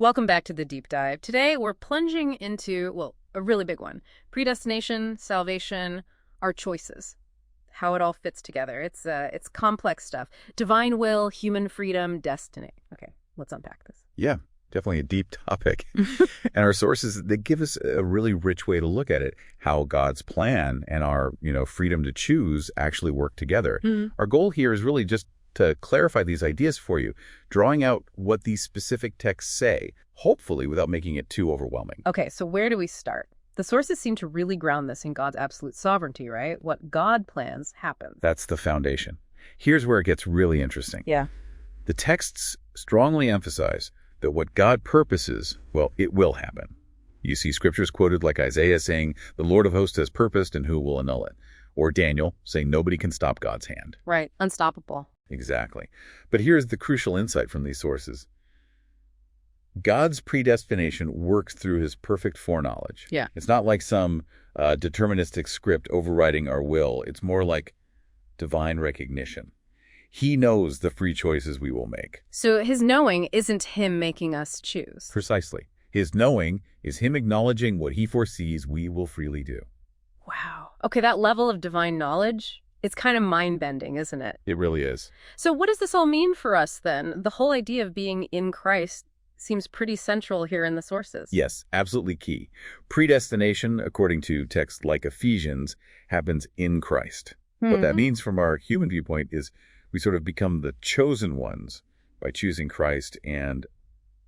Welcome back to the deep dive. Today we're plunging into, well, a really big one. Predestination, salvation, our choices. How it all fits together. It's complex stuff. Divine will, human freedom, destiny. Okay, let's unpack this. Yeah, definitely a deep topic. And our sources, they give us a really rich way to look at it, how God's plan and our, freedom to choose actually work together. Our goal here is really just to clarify these ideas for you, drawing out what these specific texts say, hopefully without making it too overwhelming. Okay, so where do we start? The sources seem to really ground this in God's absolute sovereignty, right? What God plans happens. That's the foundation. Here's where it gets really interesting. Yeah. The texts strongly emphasize that what God purposes, well, it will happen. You see scriptures quoted like Isaiah saying, "The Lord of hosts has purposed, and who will annul it?" Or Daniel saying, "Nobody can stop God's hand." Right, unstoppable. Exactly. But here's the crucial insight from these sources. God's predestination works through his perfect foreknowledge. Yeah. It's not like some deterministic script overriding our will. It's more like divine recognition. He knows the free choices we will make. So his knowing isn't him making us choose. Precisely. His knowing is him acknowledging what he foresees we will freely do. Wow. Okay, that level of divine knowledge, it's kind of mind-bending, isn't it? It really is. So what does this all mean for us then? The whole idea of being in Christ seems pretty central here in the sources. Yes, absolutely key. Predestination, according to texts like Ephesians, happens in Christ. What that means from our human viewpoint is we sort of become the chosen ones by choosing Christ and,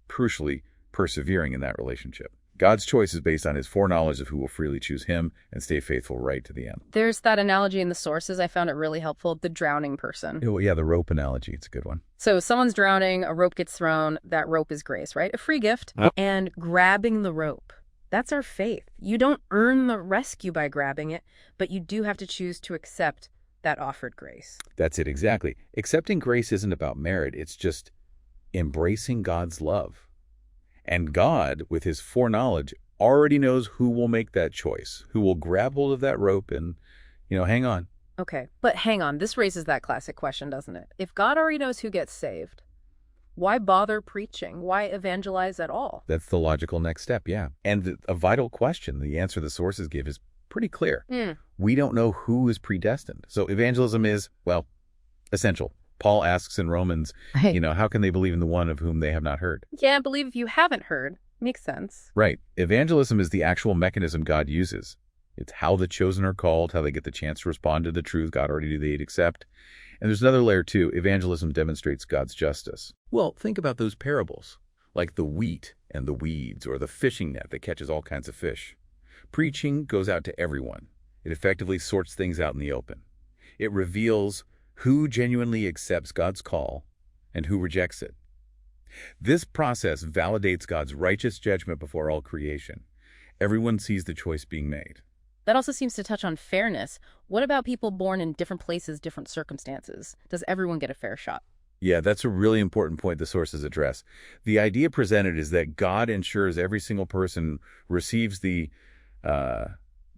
crucially, persevering in that relationship. God's choice is based on his foreknowledge of who will freely choose him and stay faithful right to the end. There's that analogy in the sources. I found it really helpful. The drowning person. Oh, yeah, the rope analogy. It's a good one. So someone's drowning, a rope gets thrown. That rope is grace, right? A free gift. Yep. And grabbing the rope. That's our faith. You don't earn the rescue by grabbing it, but you do have to choose to accept that offered grace. That's it, exactly. Accepting grace isn't about merit. It's just embracing God's love. And God, with his foreknowledge, already knows who will make that choice, who will grab hold of that rope and, hang on. Okay, but hang on. This raises that classic question, doesn't it? If God already knows who gets saved, why bother preaching? Why evangelize at all? That's the logical next step, yeah. And a vital question, the answer the sources give is pretty clear. We don't know who is predestined. So evangelism is, well, essential. Paul asks in Romans, how can they believe in the one of whom they have not heard? Yeah, believe if you haven't heard. Makes sense. Right. Evangelism is the actual mechanism God uses. It's how the chosen are called, how they get the chance to respond to the truth God already knew they'd accept. And there's another layer too. Evangelism demonstrates God's justice. Well, think about those parables, like the wheat and the weeds, or the fishing net that catches all kinds of fish. Preaching goes out to everyone. It effectively sorts things out in the open. It reveals who genuinely accepts God's call and who rejects it. This process validates God's righteous judgment before all creation. Everyone sees the choice being made. That also seems to touch on fairness. What about people born in different places, different circumstances? Does everyone get a fair shot? Yeah, that's a really important point the sources address. The idea presented is that God ensures every single person receives the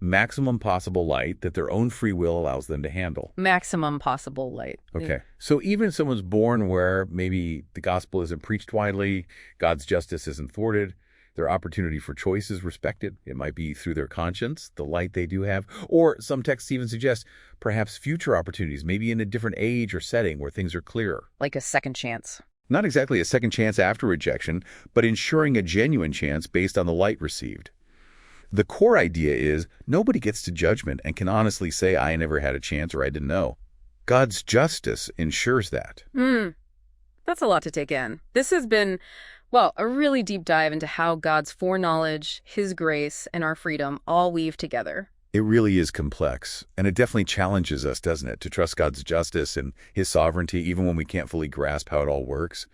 maximum possible light that their own free will allows them to handle. Maximum possible light. Okay. So even if someone's born where maybe the gospel isn't preached widely, God's justice isn't thwarted, their opportunity for choice is respected. It might be through their conscience, the light they do have, or some texts even suggest perhaps future opportunities, maybe in a different age or setting where things are clearer. Like a second chance. Not exactly a second chance after rejection, but ensuring a genuine chance based on the light received. The core idea is nobody gets to judgment and can honestly say, I never had a chance or I didn't know. God's justice ensures that. That's a lot to take in. This has been, well, a really deep dive into how God's foreknowledge, his grace, and our freedom all weave together. It really is complex, and it definitely challenges us, doesn't it, to trust God's justice and his sovereignty, even when we can't fully grasp how it all works.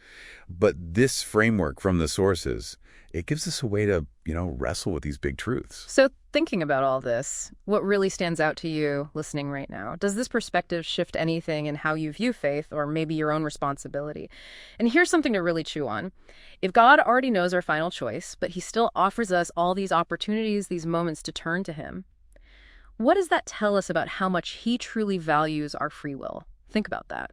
But this framework from the sources, it gives us a way to, wrestle with these big truths. So thinking about all this, what really stands out to you listening right now? Does this perspective shift anything in how you view faith or maybe your own responsibility? And here's something to really chew on. If God already knows our final choice, but he still offers us all these opportunities, these moments to turn to him, what does that tell us about how much he truly values our free will? Think about that.